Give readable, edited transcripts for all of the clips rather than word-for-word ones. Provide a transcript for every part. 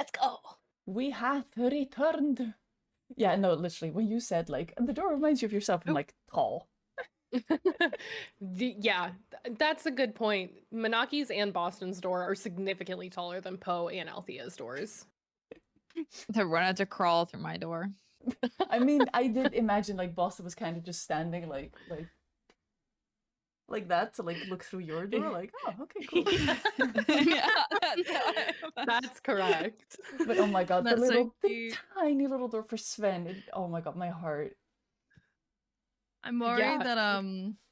Let's go. We have returned. Yeah, no, literally, when you said, like, the door reminds you of yourself, I'm like, tall. Yeah, that's a good point. Monaki's and Boston's door are significantly taller than Poe and Althea's doors. The run had to crawl through my door. I mean, I did imagine, like, Boston was kind of just standing, like that to, like, look through your door, like, oh, okay, cool. Yeah, That's correct. But oh my god, the That's so little, the cute. tiny little door for Sven. Oh my god, my heart. I'm worried Yeah. that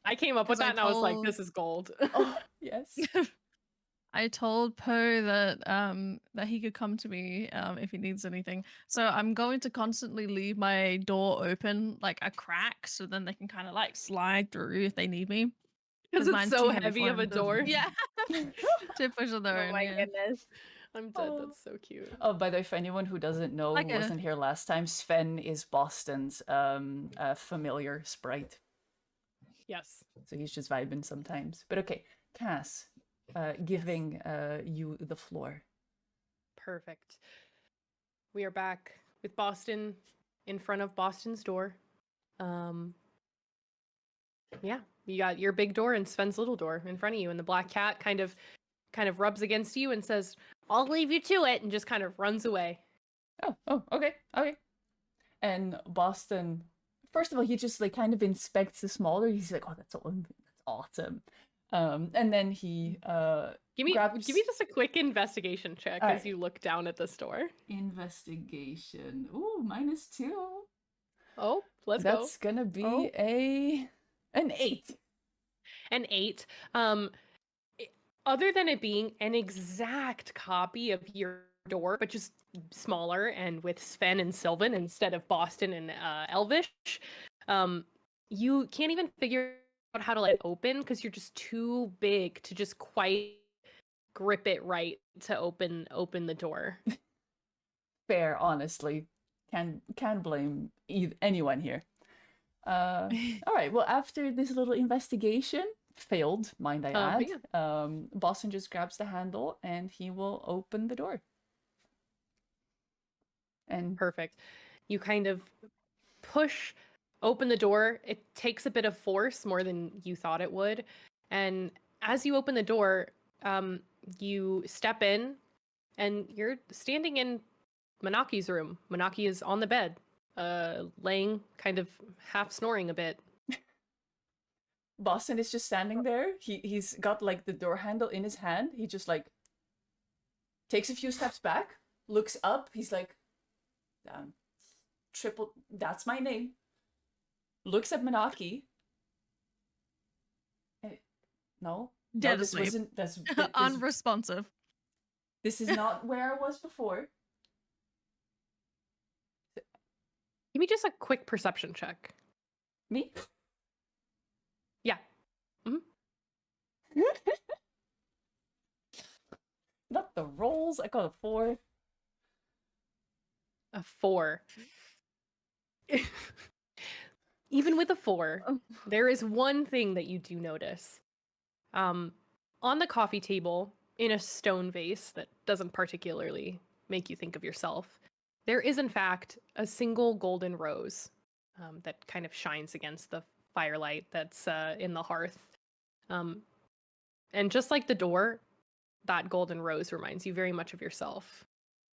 I came up with 'cause I that and I was like, told- this is gold. Oh, yes. I told Poe that that he could come to me if he needs anything. So I'm going to constantly leave my door open, like a crack, so then they can kind of like slide through if they need me. Because it's mine's so too heavy for of a him to- door. Yeah. To push on their Oh own. my Yeah. goodness. I'm dead. Oh. That's so cute. Oh, by the way, for anyone who doesn't know, Like who wasn't here last time, Sven is Boston's familiar sprite. Yes. So he's just vibing sometimes. But okay, Cass, giving you the floor. Perfect. We are back with Boston in front of Boston's door. Yeah, you got your big door and Sven's little door in front of you, and the black cat kind of rubs against you and says, "I'll leave you to it," and just kind of runs away. Oh, okay. And Boston, first of all, he just like kind of inspects the smaller. He's like, oh, that's awesome. And then he Give me just a quick investigation check All as right. you look down at this door. investigation. Ooh, -2. Oh, let's That's gonna be Oh. an 8. An 8. Other than it being an exact copy of your door, but just smaller and with Sven and Sylvan instead of Boston and Elvish, you can't even figure out how to let it open because you're just too big to just quite grip it right to open the door. Fair, honestly. Can't blame anyone here. All right. Well, after this little investigation, failed, mind I add, Boston just grabs the handle and he will open the door. And Perfect. You kind of push open the door. It takes a bit of force, more than you thought it would. And as you open the door, you step in and you're standing in Monaki's room. Monaki is on the bed, laying, kind of half snoring a bit. Boston is just standing there. He's got like the door handle in his hand. He just like takes a few steps back, looks up. He's like, that's my name. Looks at Monaki. No, Dead this asleep. wasn't. This Unresponsive. is not where I was before. Give me just a quick perception check. Me? Yeah. Not the rolls. I got a 4. A 4. Even with a 4, there is one thing that you do notice. On the coffee table, in a stone vase that doesn't particularly make you think of yourself, there is in fact a single golden rose that kind of shines against the firelight that's in the hearth. And just like the door, that golden rose reminds you very much of yourself.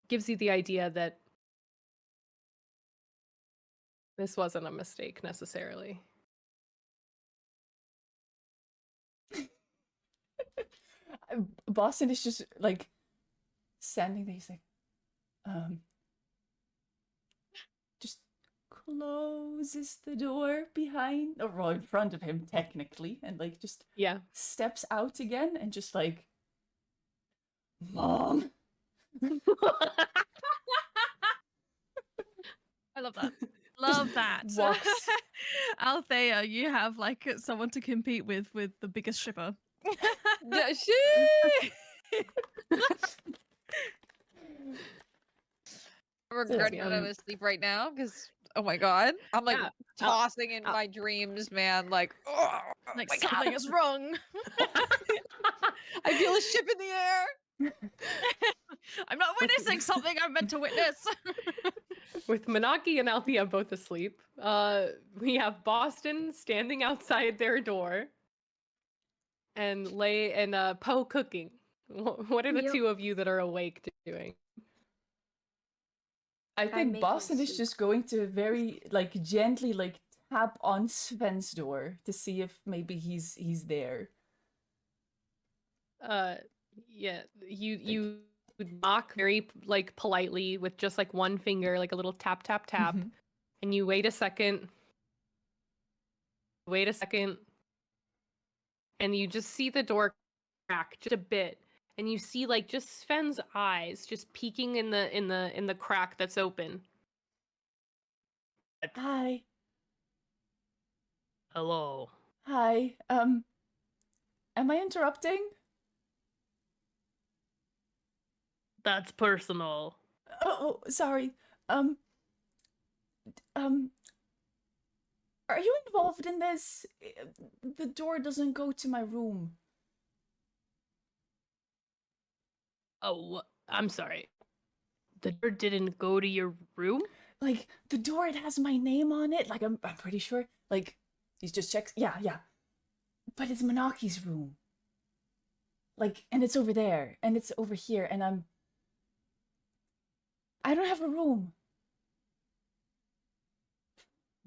Gives you the idea that this wasn't a mistake necessarily. Boston is just like standing there. He's like, just closes the door behind or in front of him, technically, and like just steps out again and just like, Mom. I love that. Love that. Walks. Althea, you have like someone to compete with the biggest shipper. Yeah, I'm regretting that I'm asleep right now because oh my god, I'm like tossing in my dreams, man. Like, oh, like something is wrong. I feel a ship in the air. I'm not witnessing something I'm meant to witness. With Manaki and Althea both asleep, we have Boston standing outside their door, and Poe cooking. What are the Yep. two of you that are awake doing? I think making Boston is soup. just going to very gently tap on Sven's door to see if maybe he's there. Yeah, you knock very politely with just one finger, like a little tap tap tap, Mhm. and you wait a second. Wait a second, and you just see the door crack just a bit, and you see just Sven's eyes just peeking in the crack that's open. Hi. Hello. Hi. Am I interrupting? That's personal. Oh, sorry. Um, are you involved in this? The door doesn't go to my room. Oh, I'm sorry. The door didn't go to your room? Like, the door, it has my name on it. Like, I'm pretty sure. Like, he just checks. Yeah. But it's Manaki's room. Like, and it's over there, and it's over here, and I don't have a room.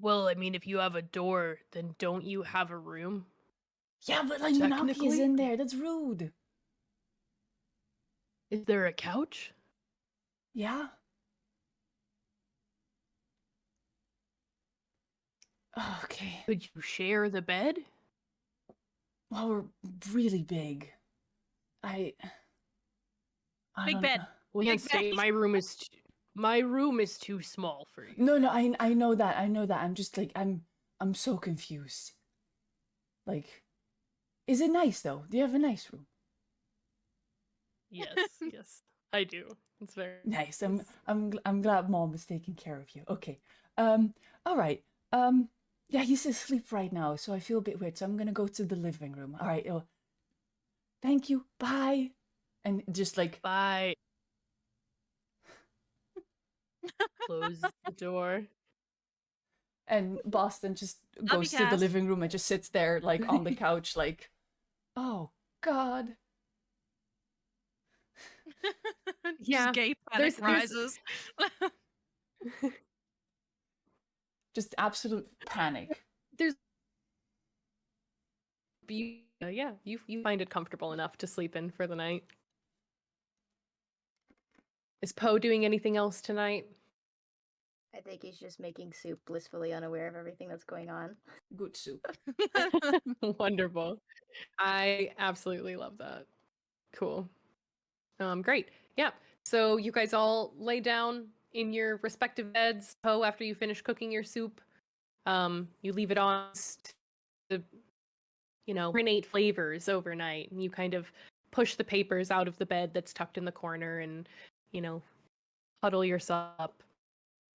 Well, I mean, if you have a door, then don't you have a room? Yeah, but Manaki is Technically? in there. That's rude. Is there a couch? Yeah. Okay. Could you share the bed? Well, we're really big. I Big don't bed. know. Well, Big then stay. bed. My room is too small for you. No, I know that. I know that. I'm just I'm so confused. Like, is it nice though? Do you have a nice room? Yes, yes, I do. It's very Nice. nice. I'm glad Mom is taking care of you. Okay. All right. Yeah, he's asleep right now, so I feel a bit weird. So I'm gonna go to the living room. All right. Oh, thank you. Bye. And just Bye. Close the door. and Boston just Love goes you, to the Cass. living room and just sits there on the couch oh God. Yeah, Just gay panic there's- rises. Just absolute panic. There's yeah, you find it comfortable enough to sleep in for the night. Is Poe doing anything else tonight? I think he's just making soup, blissfully unaware of everything that's going on. Good soup. Wonderful. I absolutely love that. Cool. Great. Yeah. So you guys all lay down in your respective beds. Poe, after you finish cooking your soup, you leave it on to, marinate flavors overnight, and you kind of push the papers out of the bed that's tucked in the corner, and huddle yourself up,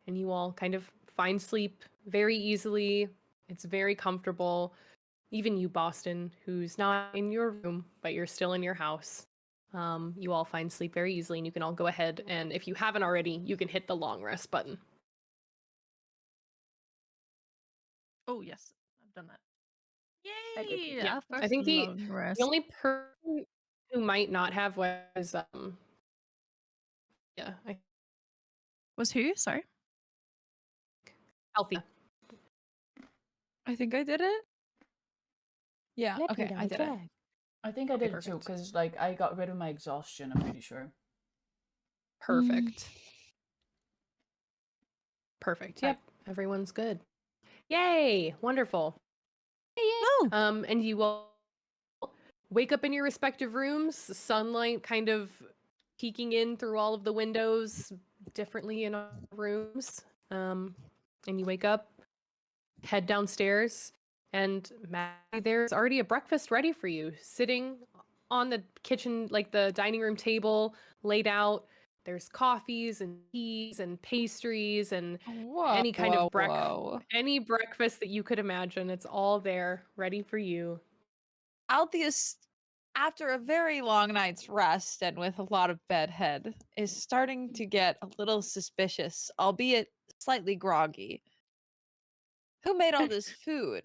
and you all kind of find sleep very easily. It's very comfortable. Even you, Boston, who's not in your room, but you're still in your house. You all find sleep very easily, and you can all go ahead, and if you haven't already, you can hit the long rest button. Oh yes, I've done that. I did too. Yay! Yeah, Our I first think the long rest. only person who might not have was Was who? Sorry. Althea. I think I did it. Yeah. Let me Okay, down I the did it. drag. I think I Okay, did it too, perfect. because I got rid of my exhaustion, I'm pretty sure. Perfect. Perfect. Yep. Everyone's good. Yay! Wonderful. Oh. And you will wake up in your respective rooms, sunlight kind of peeking in through all of the windows differently in our rooms. And you wake up, head downstairs, and Maggie, there's already a breakfast ready for you, sitting on the kitchen, the dining room table, laid out. There's coffees and teas and pastries and any kind of any breakfast that you could imagine. It's all there, ready for you. Althea's after a very long night's rest and with a lot of bedhead, is starting to get a little suspicious, albeit slightly groggy. Who made all this food?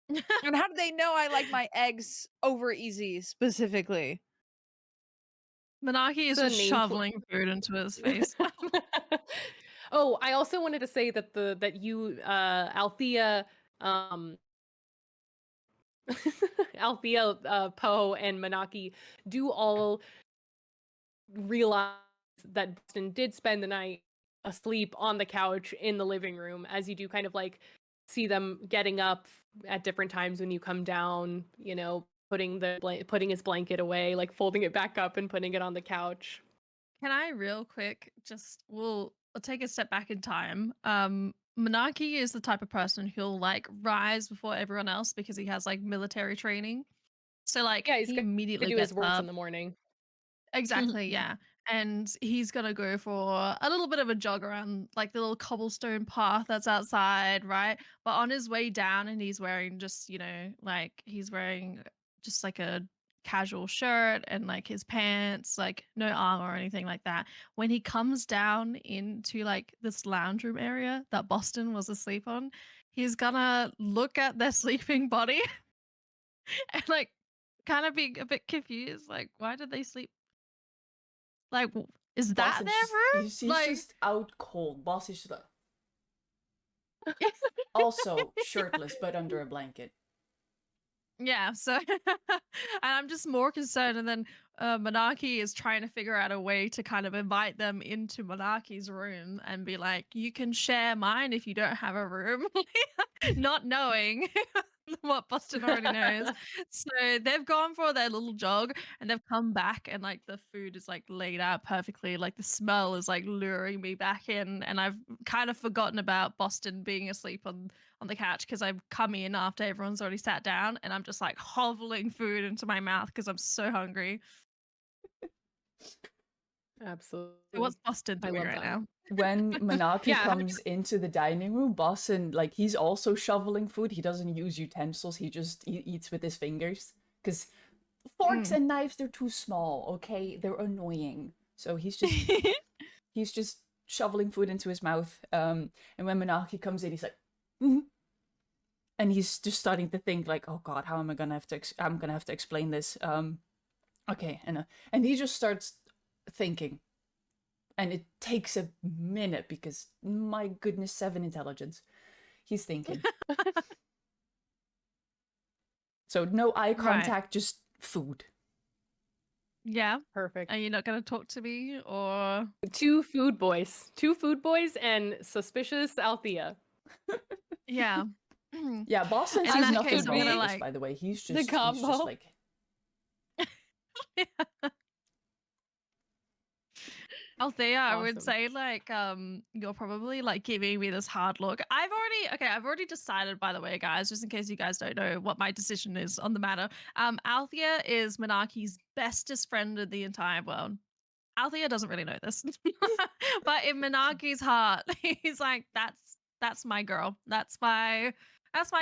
And how do they know I like my eggs over easy specifically? Monarchy is The just name shoveling food into his face. Oh, I also wanted to say that you Althea Althea, Poe, and Manaki do all realize that Boston did spend the night asleep on the couch in the living room, as you do kind of like see them getting up at different times when you come down, you know, putting his blanket away, like folding it back up and putting it on the couch. Can I real quick we'll take a step back in time. Monarchy is the type of person who'll like rise before everyone else because he has like military training. So like Yeah, he's he gonna immediately do his gets works in up. the morning. Exactly, yeah. And he's gonna go for a little bit of a jog around like the little cobblestone path that's outside, right? But on his way down, and he's wearing just, like he's wearing just like a casual shirt and like his pants, like no armor or anything like that. When he comes down into like this lounge room area that Boston was asleep on, he's gonna look at their sleeping body and like kind of be a bit confused, like, why did they sleep? Like, is that Boston's their just room? he's Like, just out cold. Boss is just like also shirtless but under a blanket. yeah. So, and I'm just more concerned. And then Monarchy is trying to figure out a way to kind of invite them into Monarchy's room and be like, you can share mine if you don't have a room, not knowing what Boston already knows. So they've gone for their little jog and they've come back and like the food is like laid out perfectly. Like the smell is like luring me back in, and I've kind of forgotten about Boston being asleep on the couch because I've come in after everyone's already sat down and I'm just like hoveling food into my mouth because I'm so hungry. Absolutely. So what's Boston I doing love right that. now? When Manaki Yeah. comes into the dining room, Boston, like, he's also shoveling food. He doesn't use utensils, he just eats with his fingers. Because forks and knives, they're too small, okay? They're annoying. So he's just shoveling food into his mouth. And when Manaki comes in, he's like, "Mhm." And he's just starting to think like, oh god, how am I gonna have to? I'm gonna have to explain this. Okay, and he just starts thinking, and it takes a minute because my goodness, 7 intelligence. He's thinking. So no eye Right. contact, just food. Yeah. Perfect. Are you not going to talk to me or? Two food boys and suspicious Althea. Yeah. Yeah, Boston In sees that nothing case, I'm wrong gonna with this, like. by the way. He's The just combo. like, Althea, I would Awesome. say like you're probably like giving me this hard look. I've already decided, by the way, guys, just in case you guys don't know what my decision is on the matter. Althea is Monarchy's bestest friend in the entire world. Althea doesn't really know this. But in Monarchy's heart, he's like, that's my girl. That's my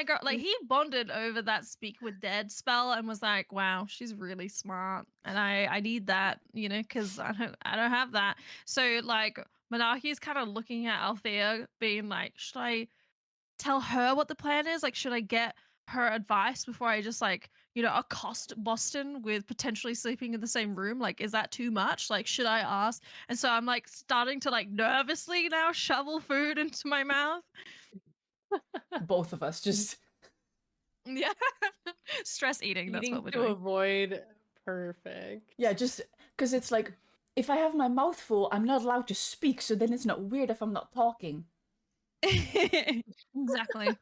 girl. Like he bonded over that speak with dead spell and was like, wow, she's really smart. And I need that, because I don't have that. So like Monarchy is kind of looking at Althea being like, should I tell her what the plan is? Like, should I get her advice before I just like, accost Boston with potentially sleeping in the same room? Like, is that too much? Like, should I ask? And so I'm like starting to like nervously now shovel food into my mouth. both of us just. Yeah. Stress eating, that's Eating what we're to doing. avoid. Perfect. Yeah, just because it's like, if I have my mouth full, I'm not allowed to speak, so then it's not weird if I'm not talking. Exactly.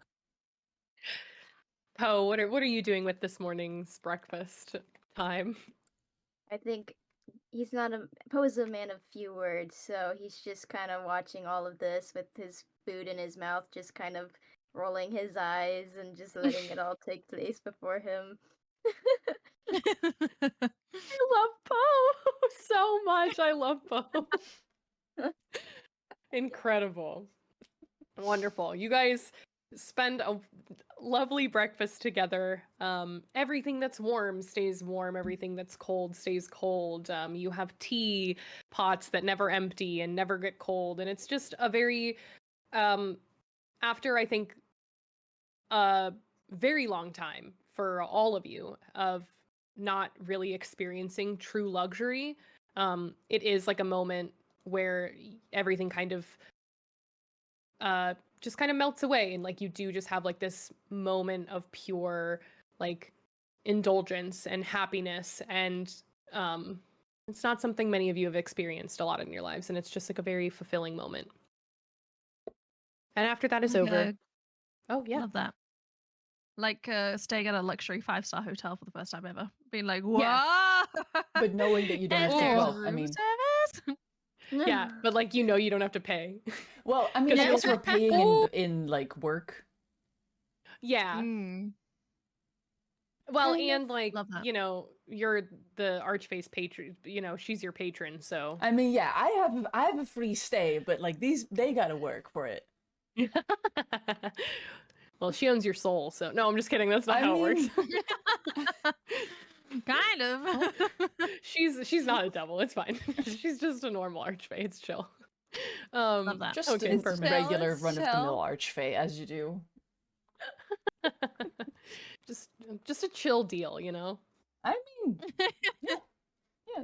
Poe, what are you doing with this morning's breakfast time? I think he's not Poe's a man of few words, so he's just kind of watching all of this with his food in his mouth, just kind of rolling his eyes and just letting it all take place before him. I love Poe so much. I love Poe. Incredible. Wonderful. You guys spend a lovely breakfast together. Everything that's warm stays warm. Everything that's cold stays cold. You have tea pots that never empty and never get cold, and it's just a very after I think a very long time for all of you of not really experiencing true luxury. It is like a moment where everything kind of just kind of melts away, and like you do just have like this moment of pure like indulgence and happiness, and it's not something many of you have experienced a lot in your lives, and it's just like a very fulfilling moment. And after that is over. Oh yeah. Love that. Like staying at a luxury 5-star hotel for the first time ever. Being like, whoa! Yeah. But knowing that you don't have to, There's well, I room mean, service. Yeah, but like you don't have to pay. well, I mean, I guess we're paying in like work. Yeah. Mm. Well, Kind of. and like Love that. you're the Archface patron. She's your patron, so. I mean, yeah, I have a free stay, but like they gotta work for it. Well, she owns your soul, so no, I'm just kidding. That's not I how mean- it works. Kind of. She's not a devil. It's fine. She's just a normal Archfey. It's chill. Love that. Just Okay, a perfect. regular It's run-of-the-mill chill. archfey, as you do. just a chill deal, I mean, yeah,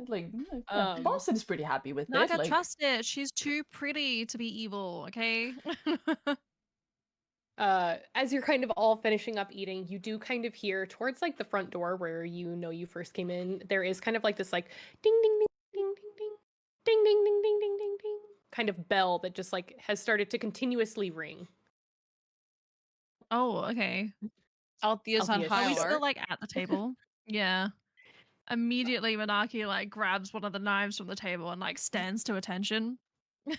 like yeah, Boston is pretty happy with Not it. gonna Like, trust it. She's too pretty to be evil, okay? As you're kind of all finishing up eating, you do kind of hear towards like the front door where you first came in, there is kind of like this like ding ding ding ding ding ding ding ding ding ding ding ding ding kind of bell that just like has started to continuously ring. Oh, okay. Althea's on Althea, high Are we Sure. still alert. like at the table? Yeah. Immediately Manaki like grabs one of the knives from the table and like stands to attention.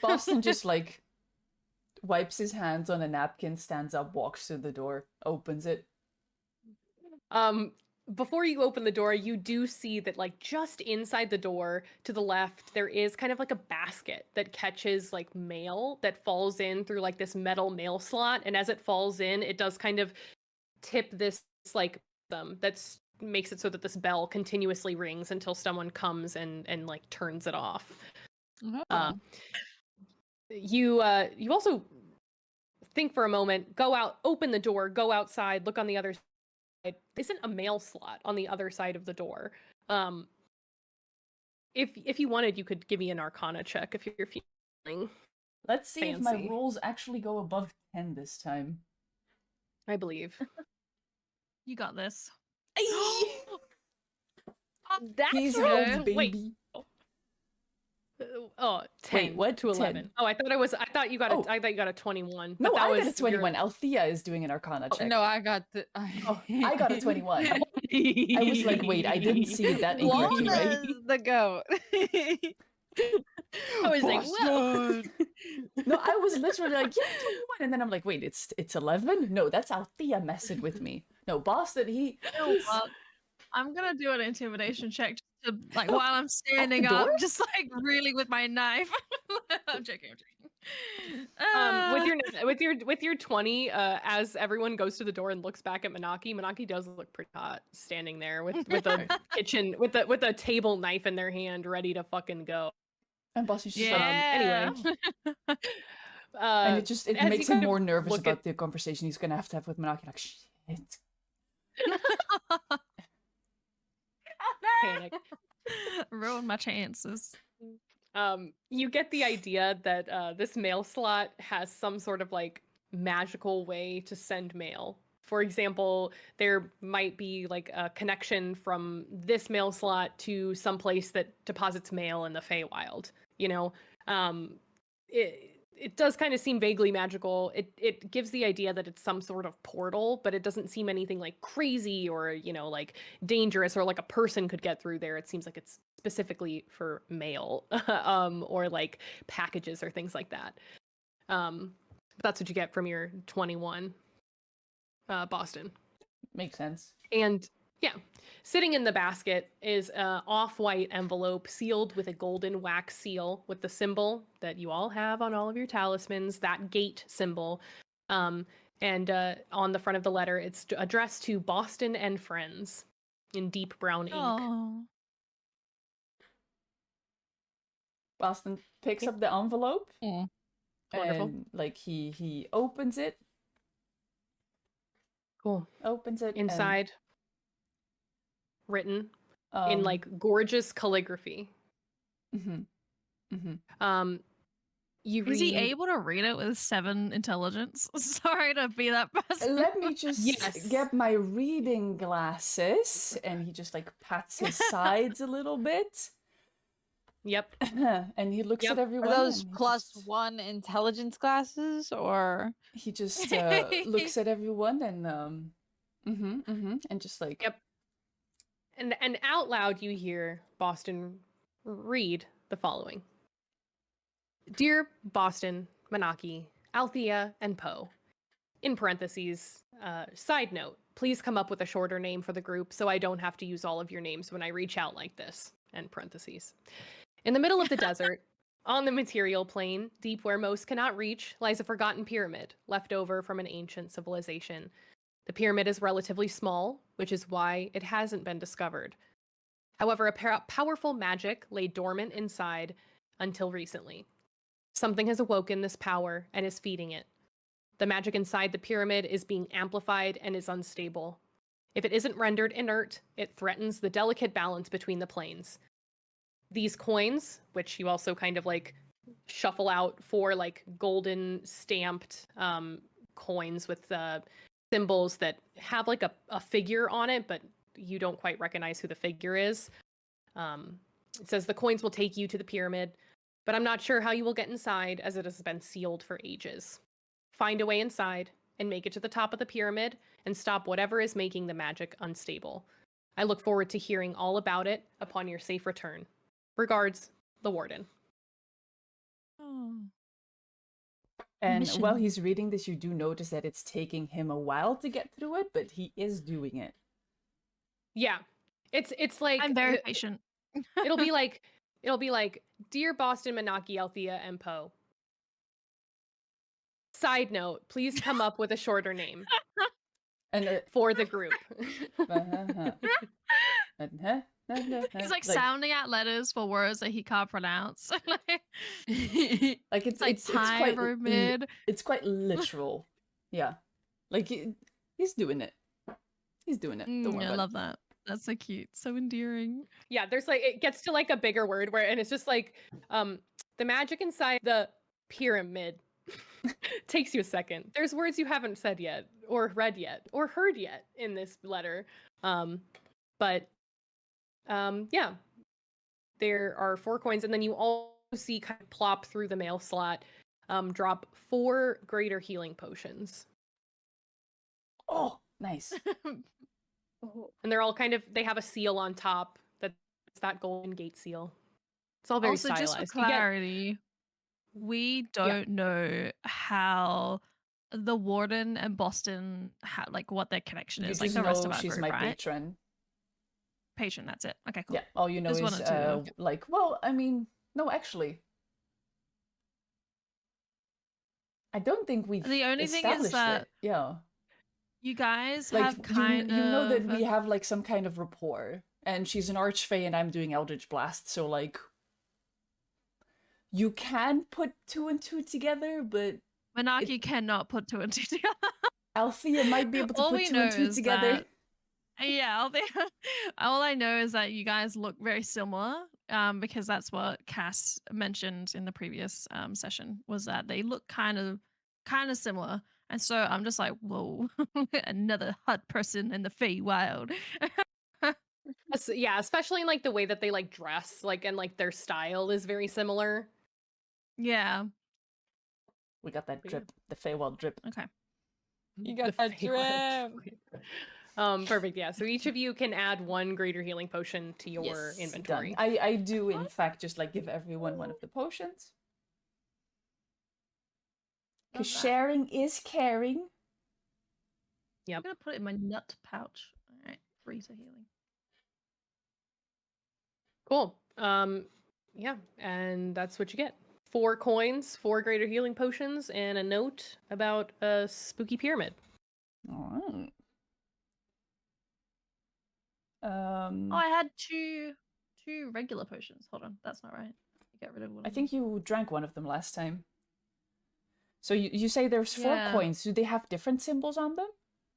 Boston just like wipes his hands on a napkin, stands up, walks to the door, opens it. Before you open the door, you do see that like just inside the door to the left, there is kind of like a basket that catches like mail that falls in through like this metal mail slot. And as it falls in, it does kind of tip this like that's makes it so that this bell continuously rings until someone comes and like turns it off. Oh. You also think for a moment, go out, open the door, go outside, look on the other side. Isn't a mail slot on the other side of the door. If you wanted, you could give me an Arcana check if you're feeling. Let's see if my Fancy. rolls actually go above 10 this time. I believe. You got this. That's He's good. rolled, Wait. baby. Oh, 10 what? to 11. 10. Oh, I thought you got Oh. I thought you got a 21. No, but that I was got a 21. Althea is doing an Arcana check. No, I got the. Oh, I got a 21. I was like, wait, I didn't see that incorrectly, right? Lana's the goat. I was like, whoa. No, I was literally like, yeah, 21. And then I'm like, wait, it's 11? No, that's Althea messing with me. No, Boston, he's... I'm gonna do an intimidation check just to, like while I'm standing door? up, just like really with my knife. I'm joking. With your 20, as everyone goes to the door and looks back at Manaki does look pretty hot standing there with a kitchen with a table knife in their hand, ready to fucking go. And Boston's just Yeah. like, and it as makes you him kind of more nervous look about the conversation he's gonna have with Manaki. Like, shit. panic. Ruin my chances. You get the idea that this mail slot has some sort of like magical way to send mail. For example, there might be like a connection from this mail slot to some place that deposits mail in the Feywild. It does kind of seem vaguely magical. It gives the idea that it's some sort of portal, but it doesn't seem anything like crazy or, like dangerous or like a person could get through there. It seems like it's specifically for mail or like packages or things like that. That's what you get from your 21, Boston. Makes sense. And yeah, sitting in the basket is an off-white envelope sealed with a golden wax seal with the symbol that you all have on all of your talismans, that gate symbol. And on the front of the letter, it's addressed to Boston and Friends in deep brown ink. Oh. Boston picks up the envelope Wonderful. and like he opens it. Cool. Opens it Inside, written and, in like gorgeous calligraphy. You Is he read. able to read it with 7 intelligence? Sorry to be that person. Let me just Yes. get my reading glasses, and he just like pats his sides a little bit. Yep. And he looks at Yep. everyone. Are those and he plus just- 1 intelligence glasses, or He just looks at everyone and and just like Yep. And out loud, you hear Boston read the following: Dear Boston, Manaki, Althea, and Poe. In parentheses, side note, please come up with a shorter name for the group so I don't have to use all of your names when I reach out like this. End parentheses. In the middle of the desert, on the material plane, deep where most cannot reach, lies a forgotten pyramid left over from an ancient civilization. The pyramid is relatively small, which is why it hasn't been discovered. However, a powerful magic lay dormant inside until recently. Something has awoken this power and is feeding it. The magic inside the pyramid is being amplified and is unstable. If it isn't rendered inert, it threatens the delicate balance between the planes. These coins, which you also kind of like shuffle out 4 like golden stamped coins with symbols that have like a figure on it, but you don't quite recognize who the figure is. It says the coins will take you to the pyramid, but I'm not sure how you will get inside as it has been sealed for ages. Find a way inside and make it to the top of the pyramid and stop whatever is making the magic unstable. I look forward to hearing all about it upon your safe return. Regards, the Warden. Oh. And while Mission. he's reading this, you do notice that it's taking him a while to get through it, but he is doing it. Yeah. It's like I'm very patient. it'll be like Dear Boston, Manaki, Althea, and Poe. Side note, please come up with a shorter name And for the group. He's like sounding out letters for words that he can't pronounce. like it's like it's quite pyramid. it's quite literal. Yeah, like he's doing it. He's doing it. Don't worry I about love that. That's so cute, so endearing. Yeah, there's like it gets to like a bigger word where and it's just like the magic inside the pyramid takes you a second. There's words you haven't said yet or read yet or heard yet in this letter. But yeah. There are 4 coins and then you also see kind of plop through the mail slot drop 4 greater healing potions. Oh, nice. Oh. And they're all kind of they have a seal on top that's that golden gate seal. It's all very Also, stylized. just for You get- clarity, we don't know how the Warden and Boston like what their connection You is. Like just the rest know of our she's group, my right? patron. Patron, that's it. Okay, cool. Yeah, all you know Just is wanted to- like, well, I mean, no, actually, I don't think we've The only thing is established that it. Yeah, You guys like have kind you know that of we have like some kind of rapport, and she's an archfey and I'm doing Eldritch Blast, so like you can put 2 and 2 together, but Manaki cannot put 2 and 2 together. Althea might be able to All put we 2 and know 2 is together. that- Yeah, all I know is that you guys look very similar. Because that's what Cass mentioned in the previous session was that they look kind of similar, and so I'm just like, whoa, another hot person in the Feywild. Yeah, especially in like the way that they like dress, like and like their style is very similar. Yeah. We got that Yeah. drip, the Feywild drip. Okay. You got The that Feywild drip. Perfect. Yeah. So each of you can add 1 greater healing potion to your Yes, inventory. done. I do in fact just like give everyone one of the potions. Because Love that. sharing is caring. I'm gonna put it in my nut pouch. All right, 3 to healing. Cool. Yeah, and that's what you get. 4 coins, 4 greater healing potions, and a note about a spooky pyramid. All right. Oh, I had two regular potions. Hold on, that's not right. Get rid of one. I of think them. you drank one of them last time. So you say there's 4 Yeah. coins. Do they have different symbols on them,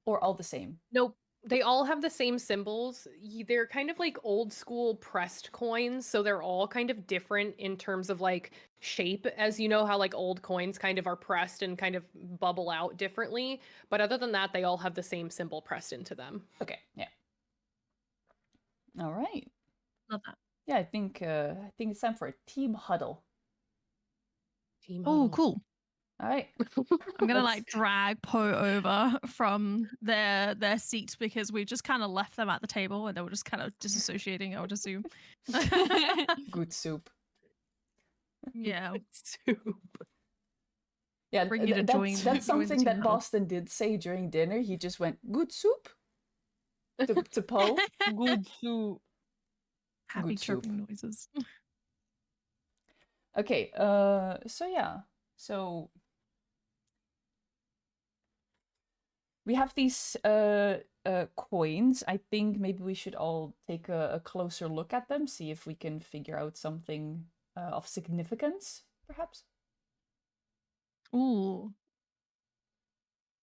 or all the same? Nope. They all have the same symbols. They're kind of like old school pressed coins, so they're all kind of different in terms of like shape, as you know how like old coins kind of are pressed and kind of bubble out differently. But other than that, they all have the same symbol pressed into them. Okay, yeah. All right. Love that. Yeah, I think it's time for a team huddle. Team Oh, huddle. cool. All right. I'm gonna Let's- like drag Poe over from their seats because we just kind of left them at the table and they were just kind of disassociating, I would assume. Good soup. Yeah. Soup. Yeah, Bring you to join- that's join the something team that huddle. Boston did say during dinner. He just went, "Good soup," to Poe. Good soup. Happy Good soup. chirping noises. Okay, so yeah. So we have these coins. I think maybe we should all take a closer look at them, see if we can figure out something of significance, perhaps. Ooh.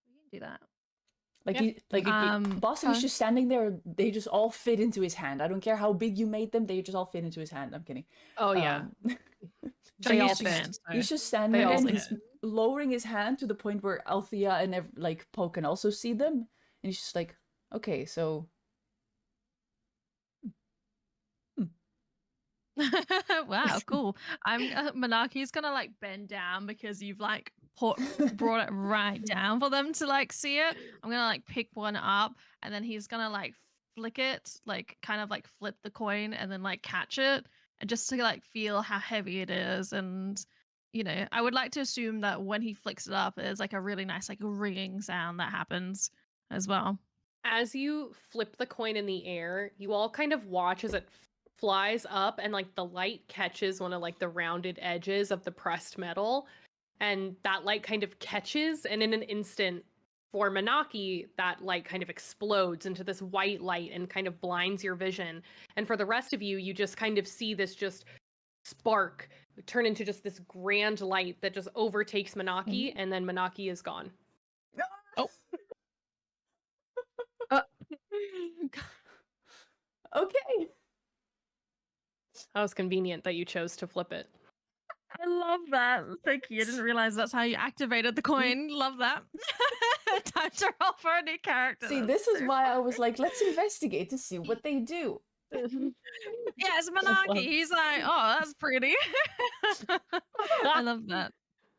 We can do that. Like Yeah. Boston is okay. just standing there. They just all fit into his hand. I don't care how big you made them. They just all fit into his hand. I'm kidding. Oh yeah. So They he's all just- fit. He's just standing They there all and fit. he's lowering his hand to the point where Althea and like Poe can also see them. And he's just like, okay, so Wow, cool. I'm Monarchy's gonna like bend down because you've like brought it right down for them to like see it. I'm gonna like pick one up and then he's gonna like flick it, like kind of like flip the coin and then like catch it and just to like feel how heavy it is. And I would like to assume that when he flicks it up, there's like a really nice like ringing sound that happens as well. As you flip the coin in the air, you all kind of watch as it flies up and like the light catches one of like the rounded edges of the pressed metal, and that light kind of catches, and in an instant for Manaki that light kind of explodes into this white light and kind of blinds your vision. And for the rest of you, you just kind of see this just spark turn into just this grand light that just overtakes Manaki, and then Manaki is gone. okay. That was convenient that you chose to flip it. I love that. Thank you. I didn't realize that's how you activated the coin. Love that. Time to roll for a new character. See, That's this is so why I funny. was like, let's investigate to see what they do. Yeah, it's Monarchy. He's like, oh, that's pretty. I love that.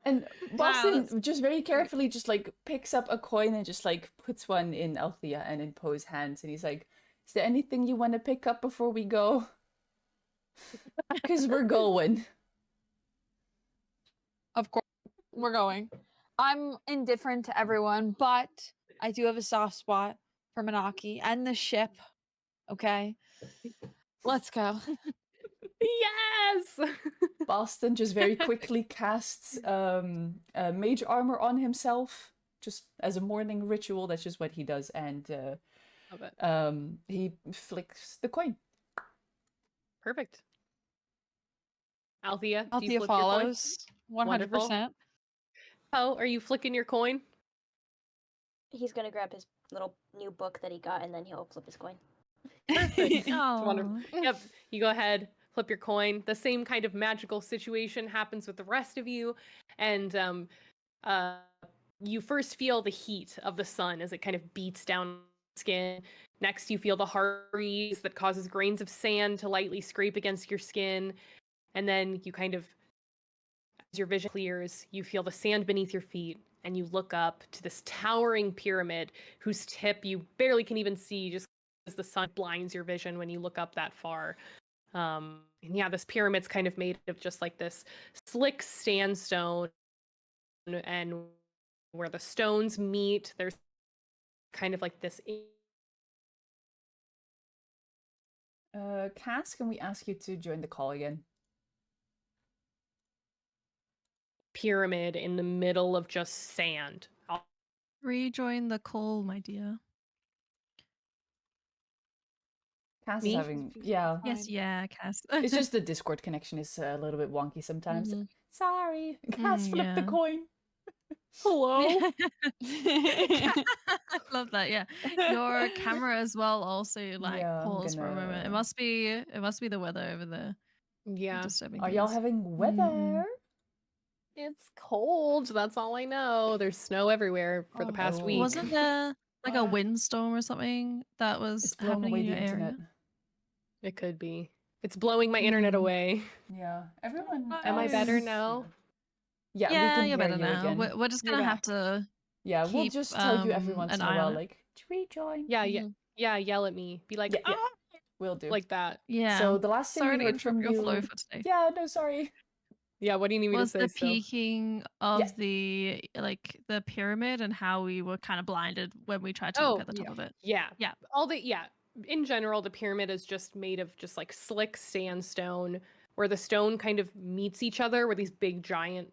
And Wow, Boston that's just very carefully just like picks up a coin and just like puts one in Althea and in Poe's hands, and he's like, "Is there anything you want to pick up before we go? Because we're going." Of course, we're going. I'm indifferent to everyone, but I do have a soft spot for Manaki and the ship. Okay, let's go. Yes! Boston just very quickly casts mage armor on himself, just as a morning ritual. That's just what he does, and Love it. he flicks the coin. Perfect. Althea, do you Althea flip your coin? follows 100%. Oh, are you flicking your coin? He's gonna grab his little new book that he got, and then he'll flip his coin. Perfect. It's wonderful. Aw. Yep. You go ahead, flip your coin. The same kind of magical situation happens with the rest of you, and you first feel the heat of the sun as it kind of beats down your skin. Next, you feel the heart breeze that causes grains of sand to lightly scrape against your skin, and then you kind of, as your vision clears, you feel the sand beneath your feet, and you look up to this towering pyramid whose tip you barely can even see just as the sun blinds your vision when you look up that far. And yeah, this pyramid's kind of made of just like this slick sandstone, and where the stones meet, there's kind of like this. Cass, can we ask you to join the call again? pyramid in the middle of just sand. Rejoin the call, my dear. Cass Me? is having, yeah. Yes, Fine. yeah, Cass. It's just the Discord connection is a little bit wonky sometimes. Mhm. Sorry, Cass flipped the yeah. coin. Hello. I love that. Yeah, your camera as well also like Yeah, I'm paused for a moment. It gonna. must be the weather over there Yeah. disturbing Are y'all things. having weather? It's cold. That's all I know. There's snow everywhere for the Oh, past Oh. week. wasn't there like a Wow. windstorm or something that was It's blown happening away in the your internet. area? It could be. It's blowing my internet Mm. away. Yeah, everyone no. Am I better else. now? Yeah, we Yeah, can you're hear better you now. again. We're just You're gonna have back. to Yeah, we'll keep just tell you every once an in a eye while, on it. like, to rejoin. Yeah, Mhm. yeah, yell at me. Be like, Yeah, yeah. "Ah!" Will do. Like that. Yeah. So the last thing Sorry we to heard from interrupt your flow you. for today. Yeah, no, sorry. Yeah, what do you need me to Was say the still? peaking of the the pyramid and how we were kind of blinded when we tried to look Oh, at the top of it. yeah. Yeah. In general, the pyramid is just made of just like slick sandstone where the stone kind of meets each other, where these big giant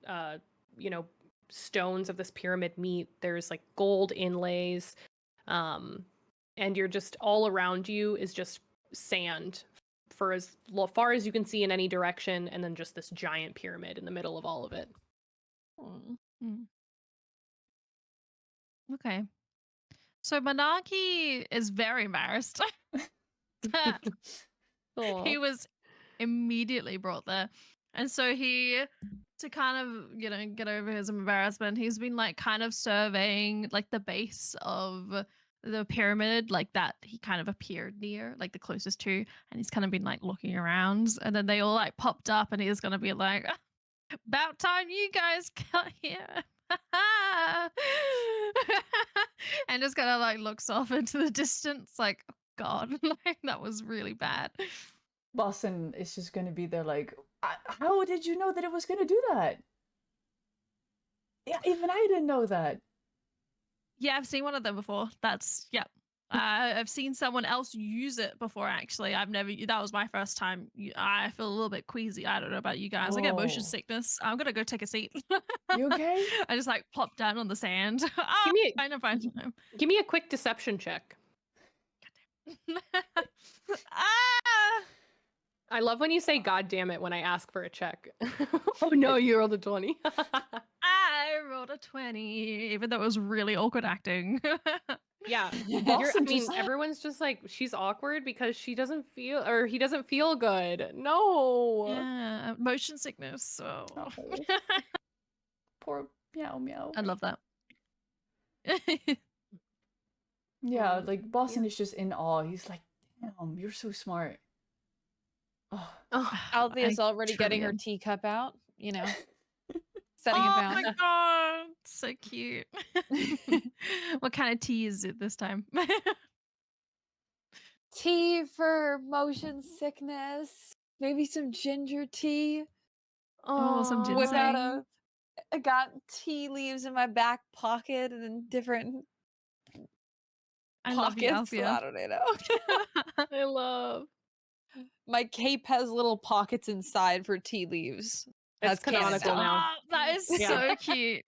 stones of this pyramid meet. There's like gold inlays. And you're just all around you is just sand for as far as you can see in any direction, and then just this giant pyramid in the middle of all of it. Mm. Okay. So Manaki is very embarrassed. He was immediately brought there. And so he, to kind of, get over his embarrassment, he's been like kind of surveying like the base of the pyramid, like that he kind of appeared near, like the closest to, and he's kind of been like looking around, and then they all like popped up, and he's gonna be like, about time you guys got here. And just kind of like looks off into the distance, like, oh God, like that was really bad. Boston is just gonna be there, like, how did you know that it was gonna do that? Yeah, even I didn't know that. Yeah, I've seen one of them before. That's, yeah. I've seen someone else use it before, actually. That was my first time. I feel a little bit queasy. I don't know about you guys. I get motion Oh. sickness. I'm going to go take a seat. You okay? I just like plop down on the sand. Give me fine. give me a quick deception check. Ah! I love when you say "God damn it" when I ask for a check. Oh no, you rolled a 20. I rolled a 20, even though it was really awkward acting. Yeah, Boston everyone's just like, she's awkward because she doesn't feel, or he doesn't feel good. No. Yeah, motion sickness. So Oh. Poor meow meow. I love that. Yeah, like Boston is just in awe. He's like, damn, you're so smart. Oh. Althea's I already getting her truly am. teacup out, setting it Oh down. my God, so cute. What kind of tea is it this time? Tea for motion sickness. Maybe some ginger tea. Oh, some Aw. Whip out ginseng. I got tea leaves in my back pocket and in different I love you, pockets. Althea. I don't know. I love. My cape has little pockets inside for tea leaves. It's That's canon canonical now. Oh, that is Yeah. so cute.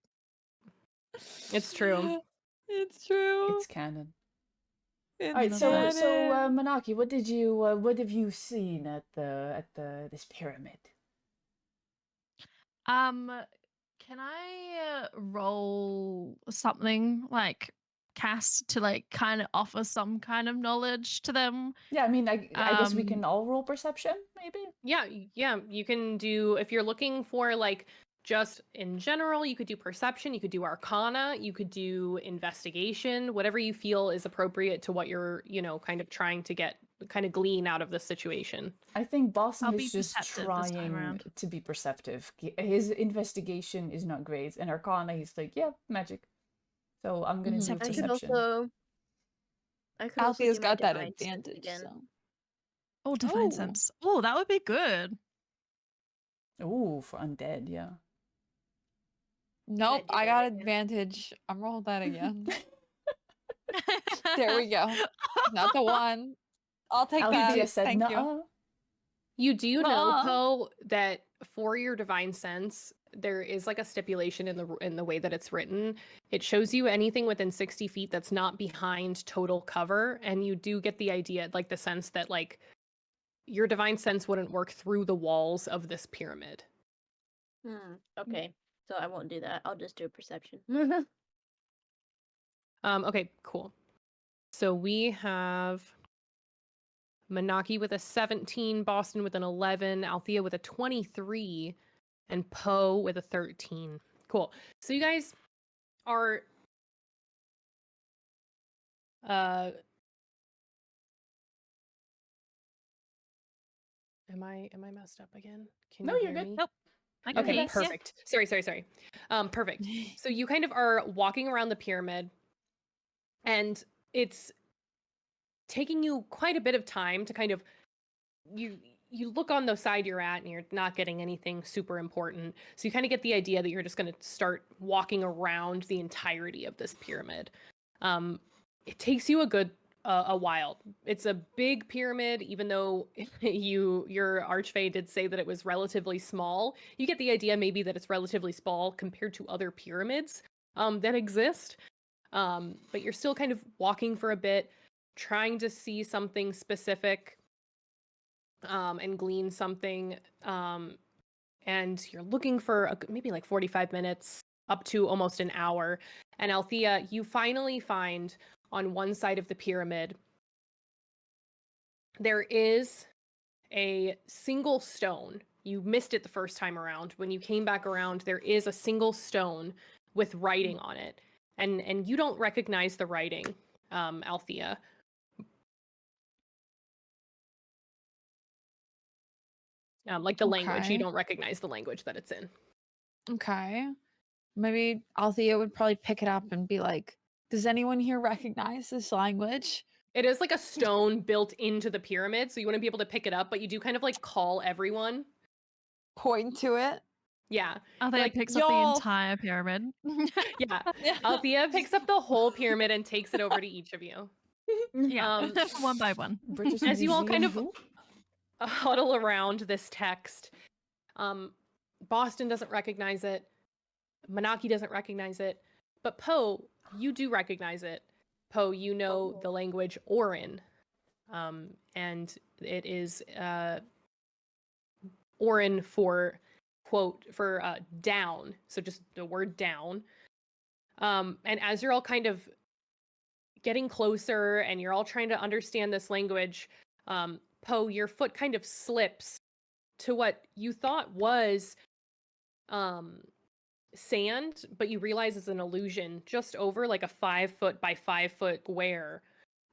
It's true. It's true. It's canon. It's All right, love so that. Manaki, what have you seen at this pyramid? Can I roll something like cast to like kind of offer some kind of knowledge to them? Yeah, I mean, I guess we can Um, all roll perception, maybe. Yeah, you can do, if you're looking for like just in general, you could do perception, you could do arcana, you could do investigation, whatever you feel is appropriate to what you're, kind of trying to glean out of the situation. I think Boston I'll is be just perceptive this time trying around. to be perceptive. His investigation is not great, and arcana, he's like, yeah, magic. So I'm gonna do Mhm. I could perception. also Althea's do my got that divine sense advantage. again. So. Oh, divine Oh. sense. Oh, that would be good. Ooh, for undead, yeah. Nope, do I that got again. advantage. I'm rolling that again. There we go. Not the one. I'll take that. Althea said, Thank you. nuh-uh. You do know, Ah. Poe, that for your divine sense, there is like a stipulation in the way that it's written. It shows you anything within 60 feet that's not behind total cover, and you do get the idea, like the sense that like your divine sense wouldn't work through the walls of this pyramid. Okay, so I won't do that. I'll just do a perception. Okay, cool. So we have Manaki with a 17, Boston with an 11, Althea with a 23, and Poe with a 13. Cool. So you guys are am I messed up again? Can No, you you're hear good. me? Nope. I can Okay, hear you. Okay, perfect. Sorry. Perfect. So you kind of are walking around the pyramid, and it's taking you quite a bit of time to kind of you look on the side you're at and you're not getting anything super important. So you kind of get the idea that you're just going to start walking around the entirety of this pyramid. It takes you a while. It's a big pyramid, even though your archfey did say that it was relatively small. You get the idea maybe that it's relatively small compared to other pyramids that exist. But you're still kind of walking for a bit, trying to see something specific and glean something. And you're looking for maybe like 45 minutes up to almost an hour. And Althea, you finally find on one side of the pyramid, there is a single stone. You missed it the first time around. When you came back around, there is a single stone with writing on it. And you don't recognize the writing, Althea. Like the language, you Okay. don't recognize the language that it's in. Okay. Maybe Althea would probably pick it up and be like, "Does anyone here recognize this language?" It is like a stone built into the pyramid, so you wouldn't be able to pick it up, but you do kind of like call everyone. Point to it. Yeah. Althea Like, picks up the y'all. entire pyramid. yeah. Althea picks up the whole pyramid and takes it over to each of you. Yeah, one by one. British As you all Museum kind of who? huddle around this text, Boston doesn't recognize it. Manaki doesn't recognize it. But Poe, you do recognize it. Poe, you know the language Orin. And it is Orin for quote for down, so just the word down. And as you're all kind of getting closer and you're all trying to understand this language, Poe, your foot kind of slips to what you thought was sand, but you realize is an illusion just over like a 5 foot by 5 foot square.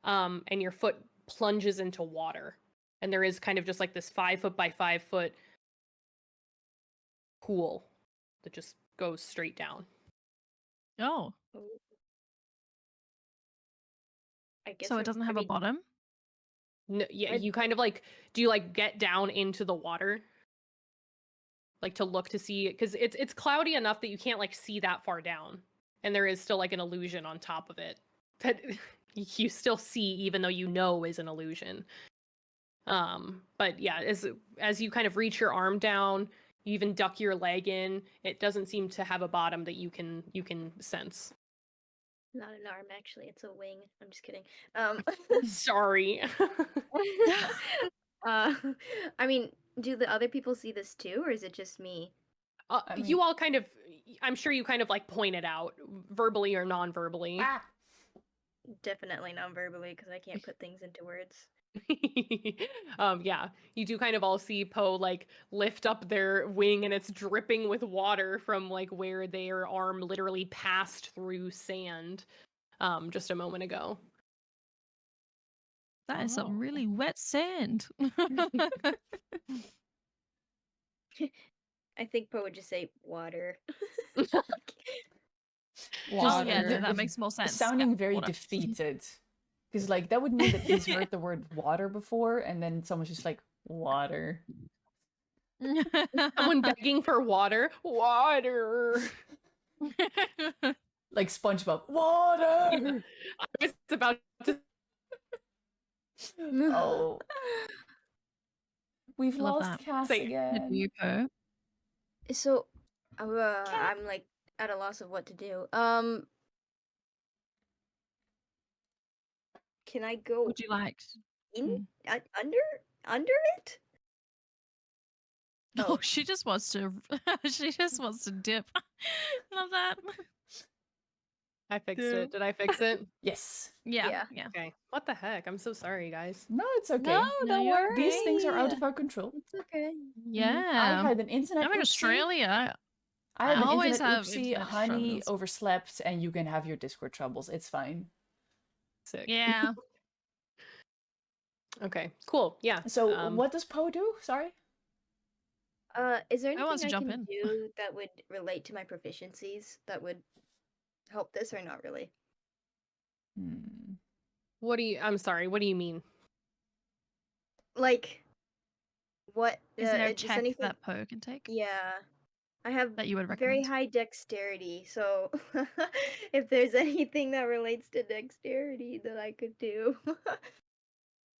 And your foot plunges into water. And there is kind of just like this 5 foot by 5 foot pool that just goes straight down. Oh, I guess so it doesn't have a bottom? No, yeah, I- you kind of like, do you like get down into the water? Like to look to see, because it's cloudy enough that you can't like see that far down. And there is still like an illusion on top of it that you still see even though you know is an illusion. But yeah, as you kind of reach your arm down, you even duck your leg in, it doesn't seem to have a bottom that you can sense. Not an arm, actually. It's a wing. I'm just kidding. Sorry. uh, I mean, do the other people see this too, or is it just me? I mean- You all kind of, I'm sure you kind of like point it out, verbally or non-verbally. Ah! Definitely non-verbally, because I can't put things into words. Yeah, you do kind of all see Poe like lift up their wing and it's dripping with water from like where their arm literally passed through sand just a moment ago. That is some Oh. really wet sand. I think Poe would just say water. Oh yeah, d- no, that makes more sense. Sounding Yeah, very water. defeated. Because like that would mean that he's heard the word water before, and then someone's just like, water. Someone begging for water. Water. Like SpongeBob. Water! I was about to. Oh. We've Love lost that. Cass Say- Do again. you, Poe? So, I'm like at a loss of what to do. Can I go Would you like? in under it? Oh, Oh. she just wants to. She just wants to dip. Love that. I fixed Dude. it. Did I fix it? Yes. Yeah. Okay. What the heck? I'm so sorry, guys. No, it's okay. No, No, don't you're worry. These things are out of our control. It's okay. Yeah. I had an internet I'm in oopsie. Australia. I had I an always internet have oopsie. internet Honey struggles. overslept, and you can have your Discord troubles. It's fine. Sick. Yeah. Okay. Cool. Yeah. So, what does Poe do? Sorry. Is there I want anything to I jump can in. do that would relate to my proficiencies that would help this, or not really? What do you? I'm sorry. What do you mean? Like, what Is there a does check anything? that Poe can take Yeah, I have that you would very recommend? high dexterity, so if there's anything that relates to dexterity that I could do.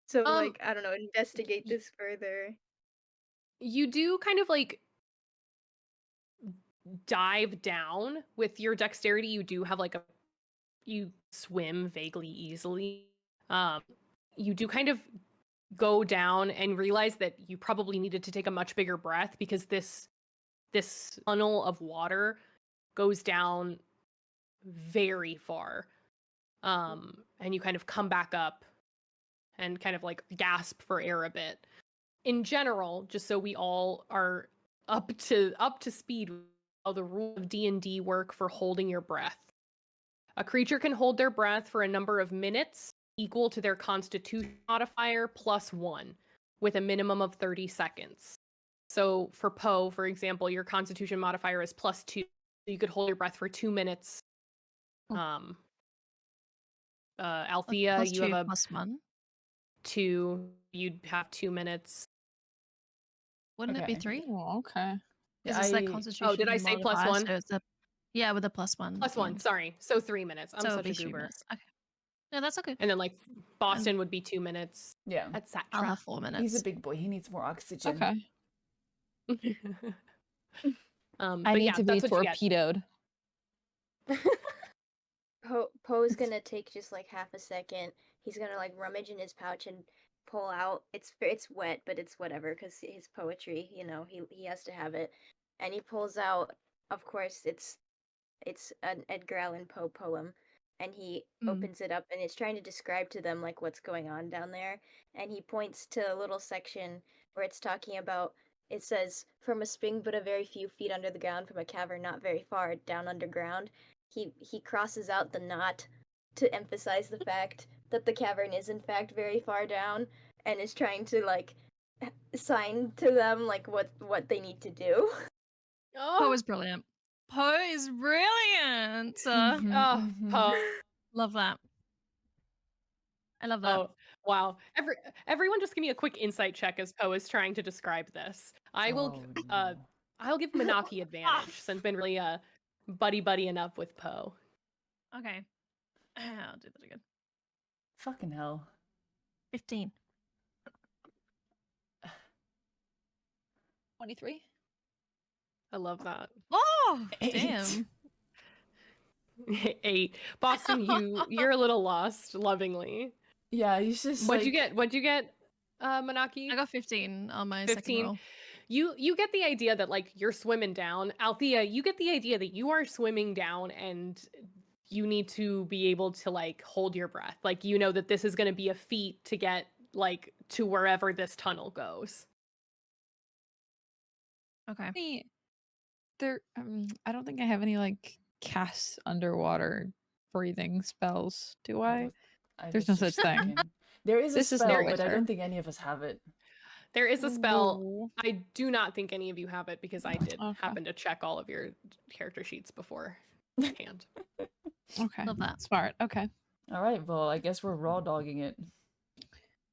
So, like, I don't know, investigate this further. You do kind of like dive down with your dexterity. You do have like you swim vaguely easily. You do kind of go down and realize that you probably needed to take a much bigger breath because this tunnel of water goes down very far. And you kind of come back up and kind of like gasp for air a bit. In general, just so we all are up to speed with how the rules of D&D work for holding your breath. A creature can hold their breath for a number of minutes equal to their constitution modifier +1 with a minimum of 30 seconds. So for Poe, for example, your constitution modifier is +2. So you could hold your breath for 2 minutes. Althea, you have a +1. 2. You'd have 2 minutes. Wouldn't it be Okay. 3? Oh, okay. Because it's that constitution. Oh, did I say modifier, +1? So it's a with a +1. +1, sorry. So 3 minutes. I'm So it'll such be a 3 goober. minutes. Okay. No, that's okay. And then like Boston would be 2 minutes, Yeah. etc. I'll have 4 minutes. He's a big boy. He needs more oxygen. Okay. But I need yeah, to be that's what you get. torpedoed. Poe's gonna take just like half a second. He's gonna like rummage in his pouch and pull out. It's wet, but it's whatever because his poetry, he has to have it. And he pulls out. Of course, it's an Edgar Allan Poe poem, and he opens it up and it's trying to describe to them like what's going on down there. And he points to a little section where it's talking about. It says, "From a spring but a very few feet under the ground, from a cavern not very far down underground." He crosses out the "not" to emphasize the fact that the cavern is in fact very far down, and is trying to like sign to them like what they need to do. Poe is brilliant. Poe is brilliant. Poe. Love that. I love that. Oh, wow. Everyone just give me a quick insight check as Poe is trying to describe this. I'll give Manaki advantage since been really buddy enough with Poe. Okay. I'll do that again. Fucking hell. 15. 23. I love that. Oh, 8. damn. 8. Boston, you're a little lost, lovingly. Yeah, he's just What'd you get, Manaki? I got 15 on my 15. second roll. You get the idea that like you're swimming down. Althea, you get the idea that you are swimming down and you need to be able to like hold your breath. Like you know that this is going to be a feat to get like to wherever this tunnel goes. Okay. I don't think I have any like cast underwater breathing spells, do I? There's no such thing. There is a This is spell, no but I witcher. don't think any of us have it. There is a spell. Ooh. I do not think any of you have it because I did Okay. happen to check all of your character sheets beforehand. Okay. Love that. Smart. Okay. All right, well, I guess we're raw dogging it.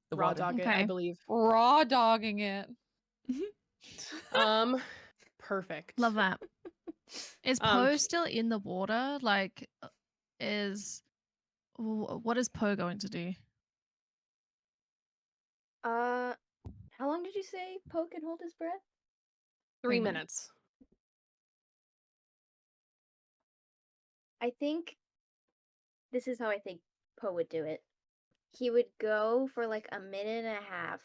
The Raw water. dog it, I Okay. believe. Raw dogging it. Perfect. Love that. Is Poe still in the water? Like, what is Poe going to do? How long did you say Poe can hold his breath? 3 minutes. I think this is how I think Poe would do it. He would go for like a minute and a half,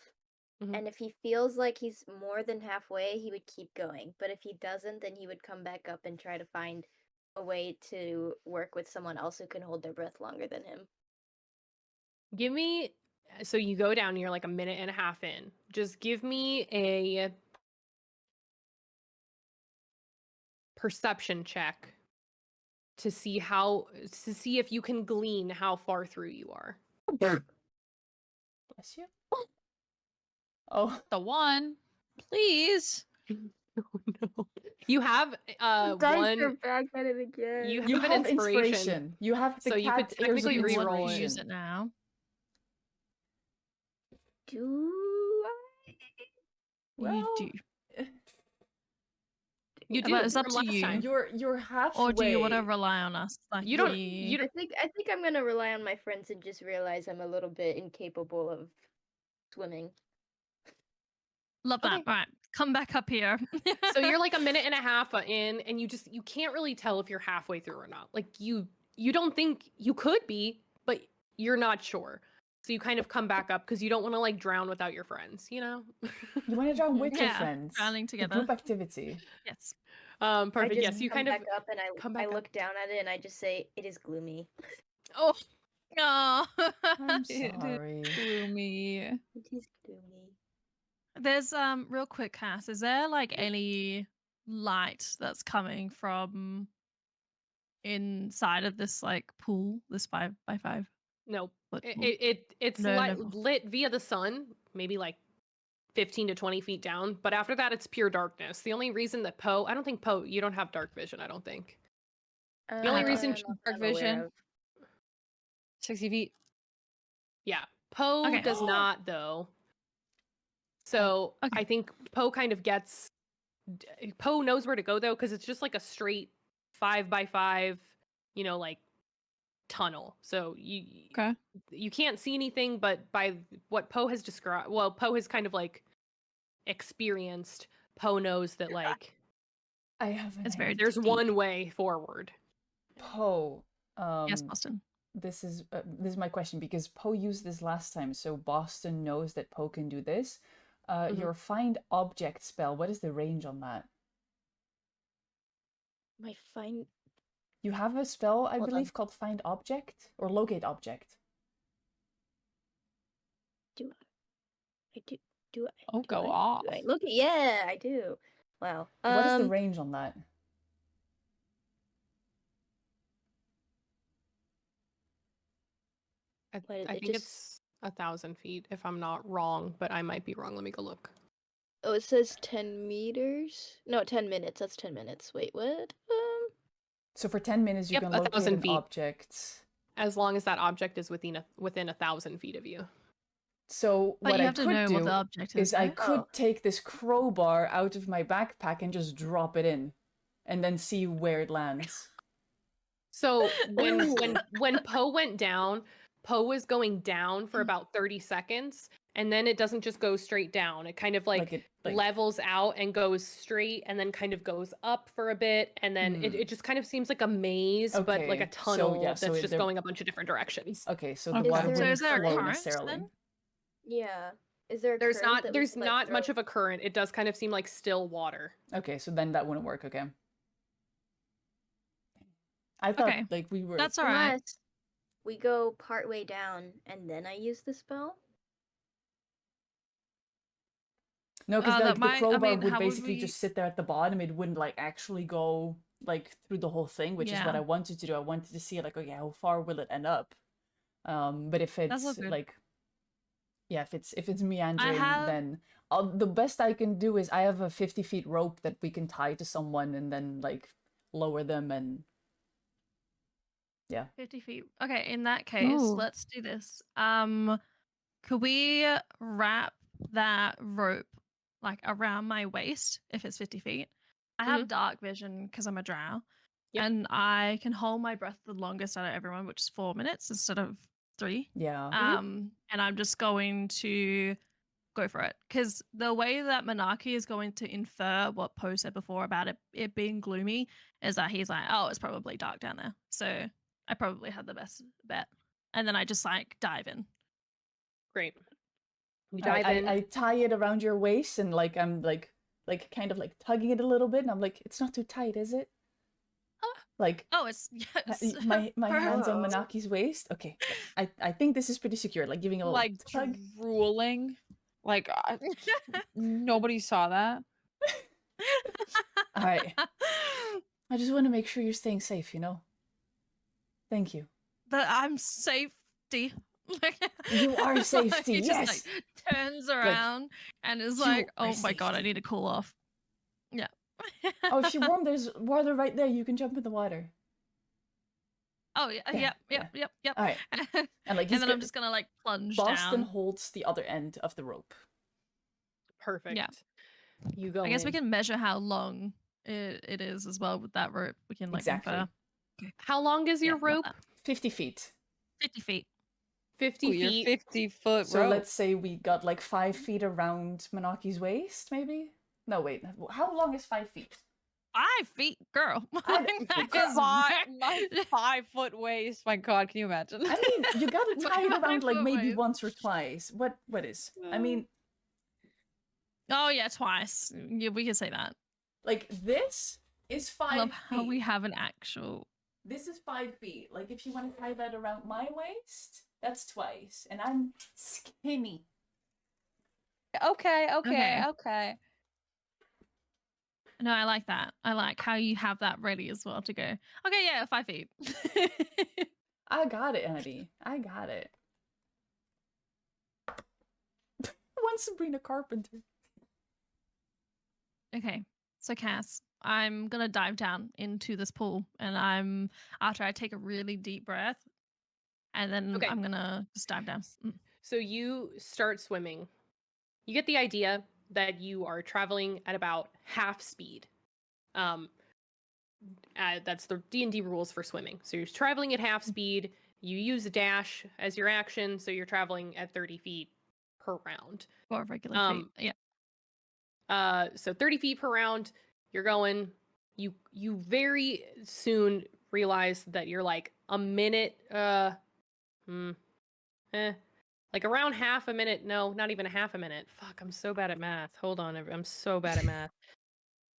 Mhm. and if he feels like he's more than halfway, he would keep going. But if he doesn't, then he would come back up and try to find a way to work with someone else who can hold their breath longer than him. Give me, so you go down, you're like a minute and a half in. Just give me a perception check to see if you can glean how far through you are. Bless you. Oh, The one, please. Oh no. You have Dice are one. back at it again. You you have an have inspiration. You have the So you could cat ears of technically You re-roll wouldn't it. use it now. Do I? You do. You But do it's up from to last you. time. You're halfway. Or do you want to rely on us? Like You don't- we- you don't- I think I'm gonna rely on my friends and just realize I'm a little bit incapable of swimming. Love that. Okay. All right, come back up here. So you're like a minute and a half in, and you can't really tell if you're halfway through or not. Like you don't think you could be, but you're not sure. So you kind of come back up because you don't want to like drown without your friends, you know? You want to drown with your Yeah, friends. drowning The together. group activity. Yes. Perfect. I just Yes, you come kind of back up and come I back up. look down at it and I just say, "It is gloomy." Oh, Oh. I'm It is sorry. gloomy. It is gloomy. There's real quick, Cass. Is there like any light that's coming from inside of this like pool, this 5x5 no. foot pool? It's No, no. lit via the sun, maybe like 15 to 20 feet down, but after that it's pure darkness. The only reason that I don't think Poe, you don't have dark vision, I don't think. The only reason Not that dark I'm aware vision. of. 60 feet. Yeah, Poe Okay. does not though. So Okay. I think Poe kind of gets. Poe knows where to go though, because it's just like a straight 5x5, like tunnel. So Okay. you can't see anything, but by what Poe has described, well, Poe has kind of like experienced. Poe knows that like I have an It's very idea. there's deep. one way forward. Poe. Yes, Boston. This is my question because Poe used this last time, so Boston knows that Poe can do this. Mhm. Your find object spell. What is the range on that? My find. You have a spell, I Hold believe, called find object or locate object. I do. Do I? Oh, do go I? off. Do I? Look, yeah, I do. Wow. What is the range on that? What is I it, think just- it's 1,000 feet, if I'm not wrong, but I might be wrong. Let me go look. Oh, it says 10 meters. No, 10 minutes. That's 10 minutes. Wait, what? So for 10 minutes you Yep, can 1,000 locate an feet. object. As long as that object is within 1,000 feet of you. So But what you I have to could know what do the object is. is I right? could Oh. take this crowbar out of my backpack and just drop it in, and then see where it lands. So when Poe went down, Poe was going down for about 30 seconds, and then it doesn't just go straight down. It kind of like levels out and goes straight, and then kind of goes up for a bit, and then it just kind of seems like a maze, but like a Okay, so, tunnel yeah, so that's it- just there- going a bunch of different directions. Okay, so the Okay. water Is there- wouldn't So is there a flow current necessarily. then? Yeah. Is there a There's current not that we there's can, like, not much throw- of a current. It does kind of seem like still water. Okay, so then that wouldn't work. Okay. I thought Okay, like we were. That's all right. Unless we go part way down and then I use the spell. No, because that the might- I crowbar mean, would how would basically we- just sit there at the bottom. It wouldn't like actually go like through the whole thing, which is what Yeah. I wanted to do. I wanted to see like, okay, how far will it end up? But if That's all it's good. like, yeah, if it's meandering, have- then the best I can do is I have a 50 feet rope that we can tie to someone and then like lower them and 50 feet. Okay, in that case, Ooh. let's do this. Could we wrap that rope like around my waist if it's 50 feet? I have dark vision because I'm a drow. Yep. And I can hold my breath the longest out of everyone, which is 4 minutes instead of 3. yeah. And I'm just going to go for it. Because the way that Monarchy is going to infer what Poe said before about it being gloomy is that he's like, oh, it's probably dark down there. So I probably had the best bet. And then I just like dive in. Great. You All right, dive in. I tie it around your waist and like I'm like kind of like tugging it a little bit, and I'm like, it's not too tight, is it? Like Oh, it's yes. my hands on Oh. Manaki's waist. Okay, I think this is pretty secure. Like giving a little Like tug. drooling. Like nobody saw that. All right. I just want to make sure you're staying safe. Thank you. That I'm safety. You are safety. He just Yes. like turns around and is you like, are "Oh my god, I safety." need to cool off." Yeah. Oh, if you're warm, there's water right there. You can jump in the water. Oh yeah, Yeah, yep. All right. And like And then I'm just gonna like plunge Boston down. holds the other end of the rope. Perfect. Yeah. You go I guess in. we can measure how long it is as well with that rope. We can like Exactly. infer. How long is your Yeah, love rope? that. 50 feet. 50 feet. 50 Ooh, your feet. 50-foot So rope. let's say we got like 5 feet around Manaki's waist, maybe? No, wait. How long is 5 feet? 5 feet, girl. I- That girl, is My 5-foot waist. My God, can you imagine? I mean, you gotta My tie it around like 5 foot maybe waist. once or twice. What is? I mean, Oh yeah, twice. Yeah, we can say that. like this is 5 I love feet. how we have an actual. This is 5 feet. Like if you want to tie that around my waist, that's twice. And I'm skinny. Okay. Okay. No, I like that. I like how you have that ready as well to go. Okay, yeah, 5 feet. I got it, Andy. I got it. One Sabrina Carpenter. Okay, so Cass, I'm gonna dive down into this pool, and after I take a really deep breath, and then Okay. I'm gonna just dive down. So you start swimming. You get the idea that you are traveling at about half speed. That's the D&D rules for swimming. So you're traveling at half speed. You use a dash as your action, so you're traveling at 30 feet per round. For regular feet, yeah. So 30 feet per round. You're going. You very soon realize that you're like a minute. Like around half a minute. No, not even a half a minute. Fuck, I'm so bad at math. Hold on, I'm so bad at math.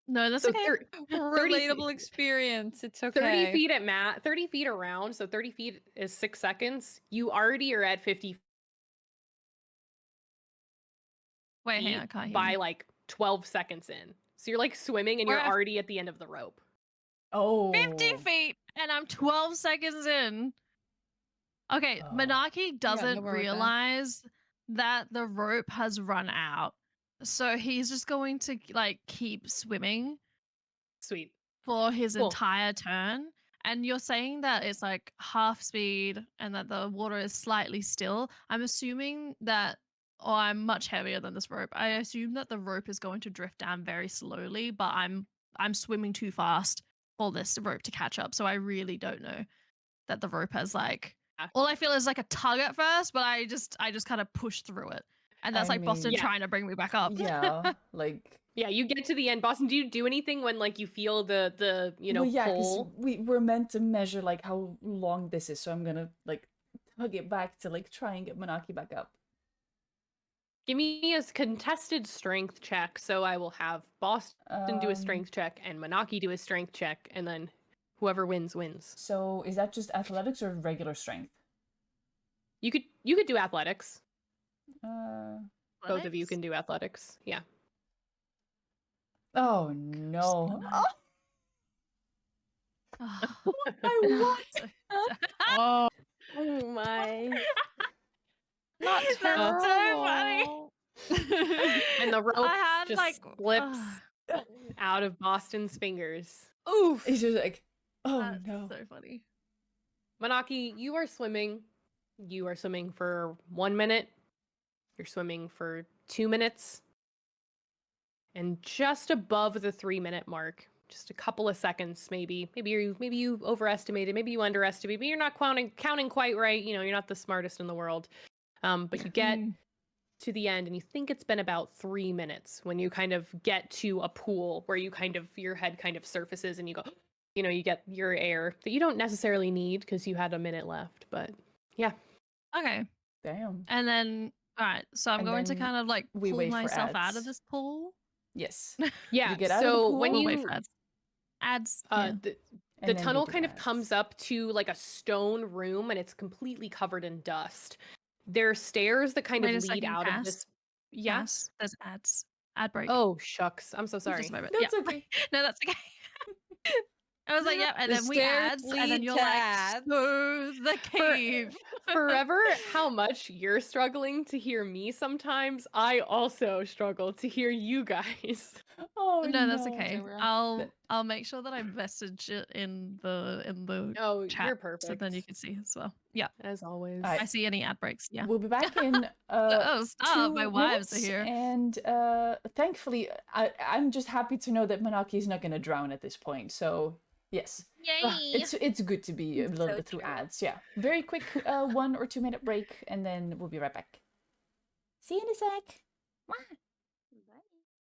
No, that's So okay. 30 Relatable experience. It's 30 okay. feet at 30 feet around, so 30 feet is 6 seconds. You already are at 50 Wait, hang feet on, I can't hear by you. like 12 seconds in. So you're like swimming and We're you're at already at the end of the rope. Oh. 50 feet, and I'm 12 seconds in. Okay, Oh. Monarchy doesn't no more with that. realize that the rope has run out. So he's just going to like keep swimming Sweet. for his Cool. entire turn. And you're saying that it's like half speed and that the water is slightly still. I'm assuming that, or I'm much heavier than this rope. I assume that the rope is going to drift down very slowly, but I'm swimming too fast for this rope to catch up. So I really don't know that the rope has like, all I feel is like a tug at first, but I just kind of push through it. And that's I like Boston mean, trying to bring me back up. Yeah, like Yeah, you get to the end. Boston, do you do anything when like you feel the well, yeah, because pull? we're meant to measure like how long this is, so I'm gonna like tug it back to like try and get Manaki back up. Give me a contested strength check, so I will have Boston do a strength check and Manaki do a strength check, and then whoever wins wins. So is that just athletics or regular strength? You could do athletics. Both of you can do athletics. Yeah. Oh no. Oh, I Oh, Oh my. not That's terrible. so funny. And the rope I had just like slips out of Boston's fingers. Oof. It's just like, oh That's no. so funny. Manaki, you are swimming. You are swimming for 1 minute. You're swimming for 2 minutes. And just above the 3-minute mark, just a couple of seconds, maybe you overestimated, maybe you underestimated, but you're not counting quite right. You know, you're not the smartest in the world. But you get to the end, and you think it's been about 3 minutes when you kind of get to a pool where you kind of your head kind of surfaces and you go, you get your air that you don't necessarily need because you had a minute left. But yeah. Okay. Damn. And then, all right. So I'm And going to then kind of like we pull wait for myself out of ads. this pool. Yes. Yeah. You get out of the So pool. when We'll you wait for ads. Ads. the and then tunnel we do kind of ads. comes up to like a stone room and it's completely covered in dust. There are stairs that kind Wait a of lead second, out Cass. of this. Yeah. Cass, there's ads. Ad break. Oh shucks. I'm so sorry. Just a moment. That's yeah. okay. No, that's okay. I was like, yep, and The then we stairs ads, and then lead you're to like, ads. so the cave. Forever how much you're struggling to hear me sometimes, I also struggle to hear you guys. Oh No, that's no. okay. I'll make sure that I message it in the Oh, chat you're so then you perfect. can see as well. Yeah, As always. Alright. I see any ad breaks. Yeah. We'll be back in Oh, stop! 2 My wives are minutes, here. and thankfully, I'm just happy to know that Manaki is not going to drown at this point. So yes, Yay! it's good to be a little So bit through true. ads. Yeah, very quick 1 or 2 minute break, and then we'll be right back. See you in a sec. Mwah.